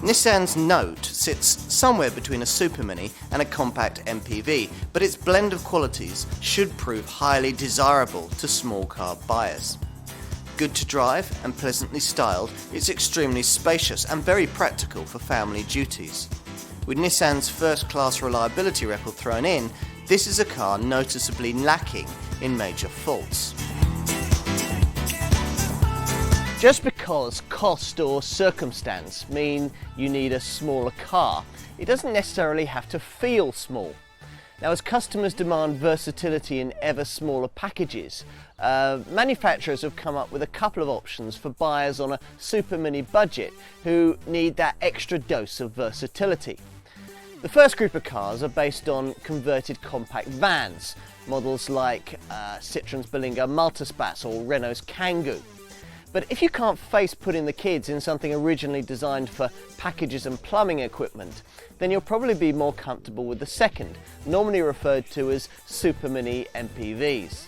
Nissan's Note sits somewhere between a Super Mini and a compact MPV, but its blend of qualities should prove highly desirable to small car buyers. Good to drive and pleasantly styled, it's extremely spacious and very practical for family duties. With Nissan's first-class reliability record thrown in, this is a car noticeably lacking in major faults. Just because cost or circumstance mean you need a smaller car, it doesn't necessarily have to feel small. Now, as customers demand versatility in ever smaller packages, manufacturers have come up with a couple of options for buyers on a Super Mini budget who need that extra dose of versatility. The first group of cars are based on converted compact vans, models like Citroen's Berlingo Multispace or Renault's Kangoo. But if you can't face putting the kids in something originally designed for packages and plumbing equipment, then you'll probably be more comfortable with the second, normally referred to as Super Mini MPVs.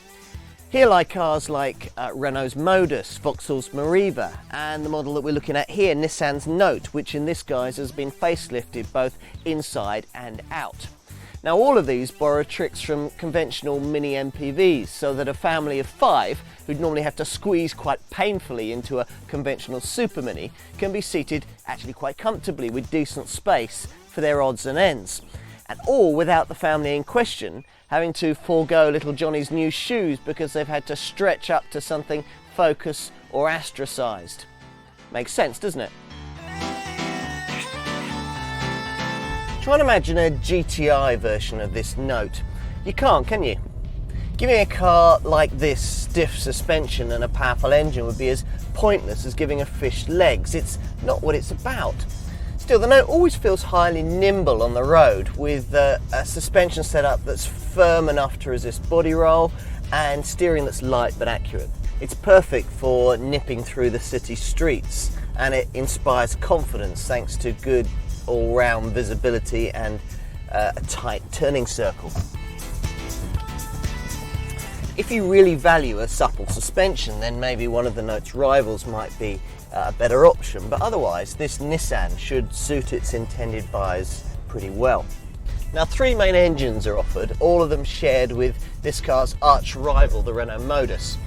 Here lie cars like Renault's Modus, Vauxhall's Meriva, and the model that we're looking at here, Nissan's Note, which in this guise has been facelifted both inside and out. Now, all of these borrow tricks from conventional mini MPVs so that a family of 5 who'd normally have to squeeze quite painfully into a conventional Super Mini can be seated actually quite comfortably with decent space for their odds and ends. And all without the family in question having to forego little Johnny's new shoes because they've had to stretch up to something Focus or Astrosized. Makes sense, doesn't it? Try and imagine a GTI version of this Note. You can't, can you? Giving a car like this stiff suspension and a powerful engine would be as pointless as giving a fish legs. It's not what it's about. Still, the Note always feels highly nimble on the road with a suspension setup that's firm enough to resist body roll and steering that's light but accurate. It's perfect for nipping through the city streets, and it inspires confidence thanks to good all-round visibility and a tight turning circle. If you really value a supple suspension, then maybe one of the Note's rivals might be a better option, but otherwise this Nissan should suit its intended buyers pretty well. Now, 3 main engines are offered, all of them shared with this car's arch rival, the Renault Modus.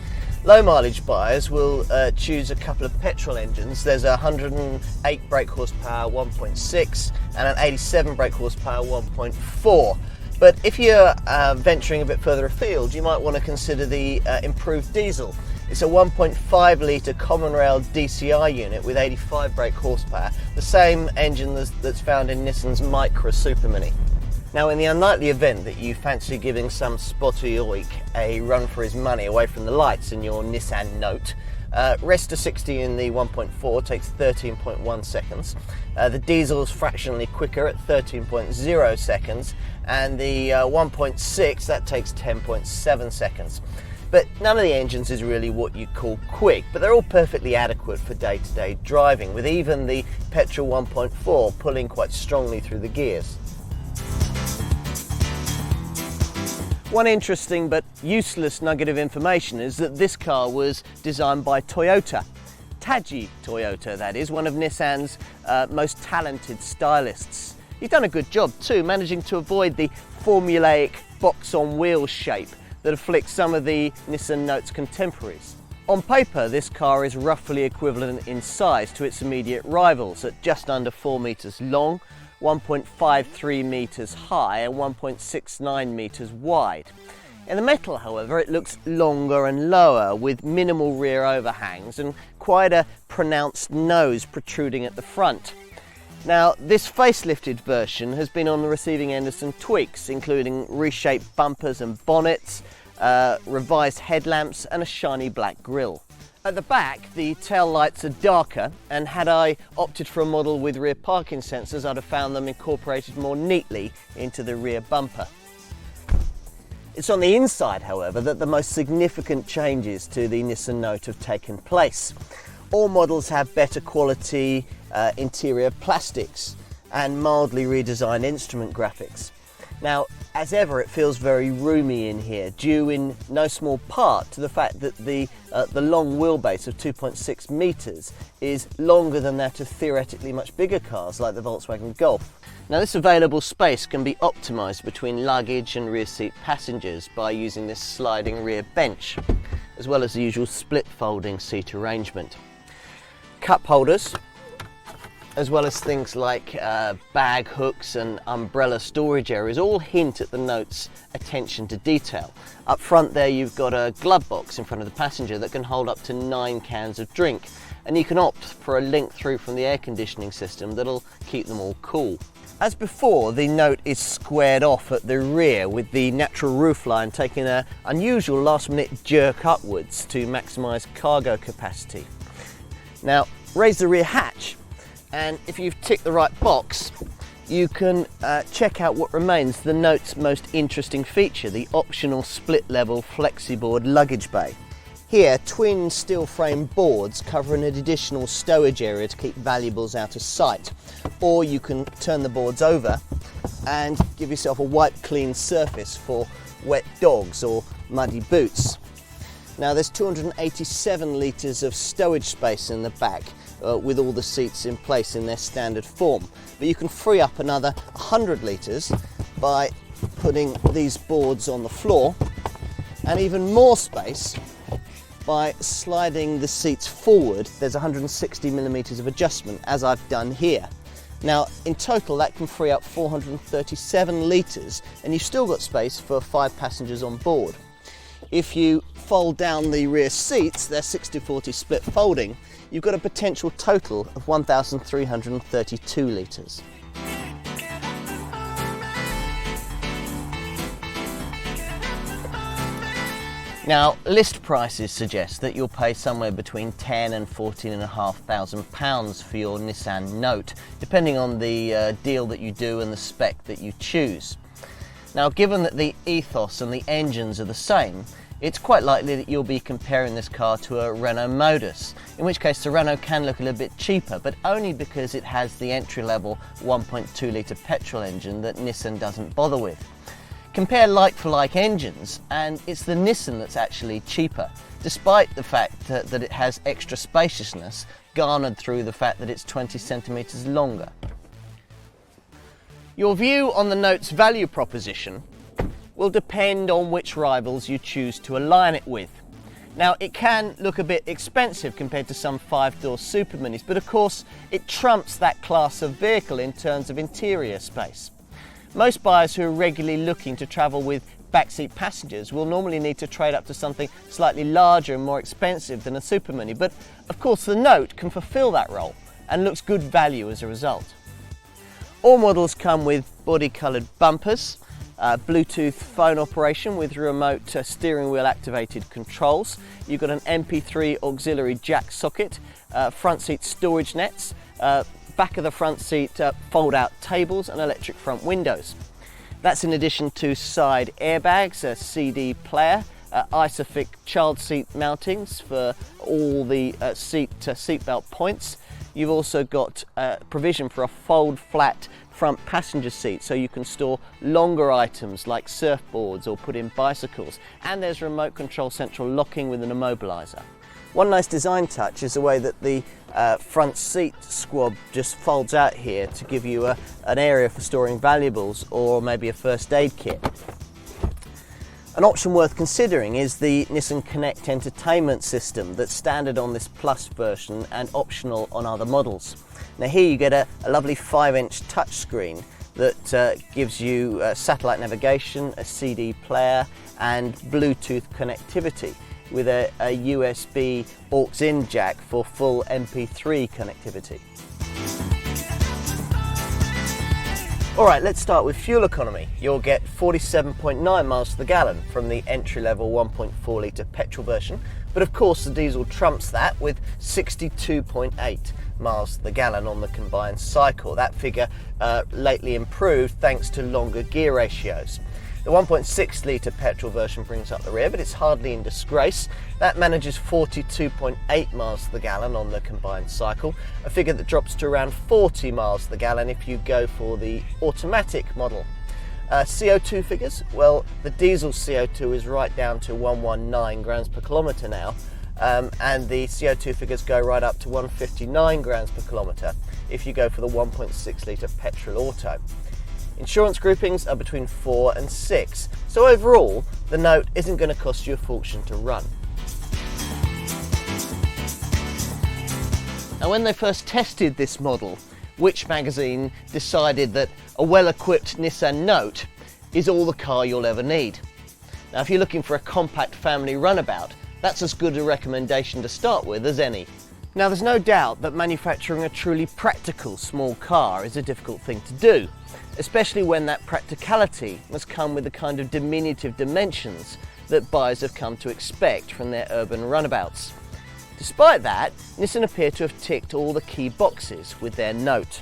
Low mileage buyers will choose a couple of petrol engines. There's a 108 brake horsepower 1.6 and an 87 brake horsepower 1.4. But if you're venturing a bit further afield, you might want to consider the improved diesel. It's a 1.5 litre common rail DCI unit with 85 brake horsepower, the same engine that's found in Nissan's Micra Super Mini. Now, in the unlikely event that you fancy giving some spotty oik a run for his money away from the lights in your Nissan Note, rest to 60 in the 1.4 takes 13.1 seconds. The diesel is fractionally quicker at 13.0 seconds, and the 1.6, that takes 10.7 seconds. But none of the engines is really what you call quick, but they're all perfectly adequate for day-to-day driving, with even the petrol 1.4 pulling quite strongly through the gears. One interesting but useless nugget of information is that this car was designed by Toyota. Taji Toyota, that is, one of Nissan's most talented stylists. He's done a good job too, managing to avoid the formulaic box on wheels shape that afflicts some of the Nissan Note's contemporaries. On paper, this car is roughly equivalent in size to its immediate rivals at just under 4 metres long, 1.53 metres high and 1.69 metres wide. In the metal, however, it looks longer and lower with minimal rear overhangs and quite a pronounced nose protruding at the front. Now, this facelifted version has been on the receiving end of some tweaks, including reshaped bumpers and bonnets, revised headlamps and a shiny black grille. At the back, the tail lights are darker, and had I opted for a model with rear parking sensors, I'd have found them incorporated more neatly into the rear bumper. It's on the inside, however, that the most significant changes to the Nissan Note have taken place. All models have better quality interior plastics and mildly redesigned instrument graphics. Now, As ever, it feels very roomy in here, due in no small part to the fact that the long wheelbase of 2.6 metres is longer than that of theoretically much bigger cars like the Volkswagen Golf. Now, this available space can be optimised between luggage and rear seat passengers by using this sliding rear bench, as well as the usual split folding seat arrangement. Cup holders, as well as things like bag hooks and umbrella storage areas, all hint at the Note's attention to detail. Up front there you've got a glove box in front of the passenger that can hold up to 9 cans of drink, and you can opt for a link through from the air conditioning system that'll keep them all cool. As before, the Note is squared off at the rear, with the natural roofline taking an unusual last-minute jerk upwards to maximise cargo capacity. Now, raise the rear hatch, and if you've ticked the right box, you can check out what remains the Note's most interesting feature, the optional split-level FlexiBoard luggage bay. Here, twin steel frame boards cover an additional stowage area to keep valuables out of sight, or you can turn the boards over and give yourself a wipe clean surface for wet dogs or muddy boots. Now, there's 287 litres of stowage space in the back, with all the seats in place in their standard form, but you can free up another 100 litres by putting these boards on the floor, and even more space by sliding the seats forward. There's 160 millimetres of adjustment, as I've done here. Now, in total that can free up 437 litres, and you've still got space for 5 passengers on board. If you fold down the rear seats, they're 60-40 split folding, you've got a potential total of 1,332 litres. Now, list prices suggest that you'll pay somewhere between £10,000 and £14,500 for your Nissan Note, depending on the deal that you do and the spec that you choose. Now, given that the ethos and the engines are the same, it's quite likely that you'll be comparing this car to a Renault Modus, in which case the Renault can look a little bit cheaper, but only because it has the entry-level 1.2 litre petrol engine that Nissan doesn't bother with. Compare like-for-like engines, and it's the Nissan that's actually cheaper, despite the fact that it has extra spaciousness garnered through the fact that it's 20 centimetres longer. Your view on the Note's value proposition will depend on which rivals you choose to align it with. Now, it can look a bit expensive compared to some 5-door super minis, but of course it trumps that class of vehicle in terms of interior space. Most buyers who are regularly looking to travel with backseat passengers will normally need to trade up to something slightly larger and more expensive than a super mini, but of course the Note can fulfill that role and looks good value as a result. All models come with body-coloured bumpers, Bluetooth phone operation with remote steering wheel activated controls. You've got an MP3 auxiliary jack socket, front seat storage nets, back of the front seat fold out tables and electric front windows. That's in addition to side airbags, a CD player, Isofix child seat mountings for all the seatbelt points. You've also got provision for a fold flat front passenger seat, so you can store longer items like surfboards or put in bicycles, and there's remote control central locking with an immobiliser. One nice design touch is the way that the front seat squab just folds out here to give you an area for storing valuables or maybe a first aid kit. An option worth considering is the Nissan Connect entertainment system that's standard on this Plus version and optional on other models. Now here you get a lovely 5-inch touchscreen that gives you satellite navigation, a CD player and Bluetooth connectivity with a USB aux-in jack for full MP3 connectivity. Alright, let's start with fuel economy. You'll get 47.9 miles to the gallon from the entry-level 1.4 litre petrol version, but of course the diesel trumps that with 62.8 miles to the gallon on the combined cycle. That figure lately improved thanks to longer gear ratios. The 1.6 litre petrol version brings up the rear, but it's hardly in disgrace. That manages 42.8 miles to the gallon on the combined cycle, a figure that drops to around 40 miles to the gallon if you go for the automatic model. CO2 figures, well, the diesel CO2 is right down to 119 grams per kilometre now, and the CO2 figures go right up to 159 grams per kilometre if you go for the 1.6 litre petrol auto. Insurance groupings are between 4 and 6, so overall the Note isn't going to cost you a fortune to run. Now, when they first tested this model, Which magazine decided that a well-equipped Nissan Note is all the car you'll ever need. Now, if you're looking for a compact family runabout, that's as good a recommendation to start with as any. Now, there's no doubt that manufacturing a truly practical small car is a difficult thing to do, especially when that practicality must come with the kind of diminutive dimensions that buyers have come to expect from their urban runabouts. Despite that, Nissan appear to have ticked all the key boxes with their Note.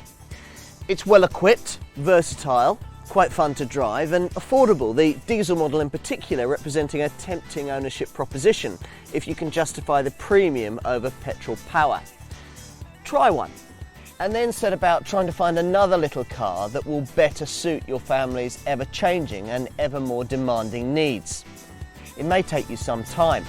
It's well equipped, versatile, quite fun to drive and affordable, the diesel model in particular representing a tempting ownership proposition if you can justify the premium over petrol power. Try one and then set about trying to find another little car that will better suit your family's ever-changing and ever more demanding needs. It may take you some time.